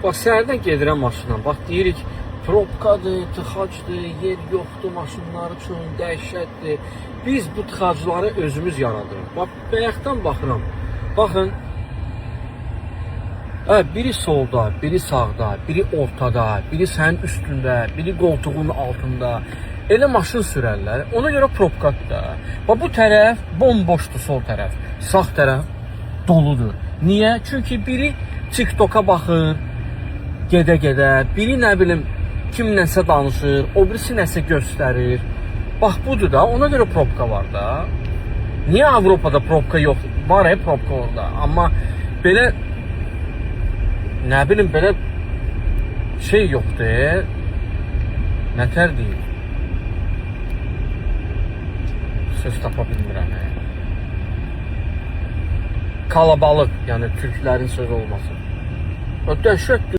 Bax, səhərdən gedirəm maşınla. Bax, deyirik, probkadır, tıxacdır, yer yoxdur, maşınlar üçün dəhşətdir. Biz bu tıxacları özümüz yaradırıq. Bax, bayaqdan baxıram. Baxın, biri solda, biri sağda, biri ortada, biri sənin üstündə, biri qoltuğun altında. Elə maşın sürərlər. Ona görə probkadır da. Bax, bu tərəf bomboşdur, sol tərəf. Sağ tərəf doludur. Niyə? Çünki biri TikToka baxır, gedə-gedə, biri nə bilim kimlənsə danışır, o birisi nəsə göstərir. Bax, budur da, ona görə probka var da. Niyə Avropada probka yox? Var probka orada. Amma belə, nə bilim, belə şey yoxdur. Nətər deyil? Söz tapa bilmirəm. Kalabalıq, yəni türklərin sözü olması. Dəhşətdir.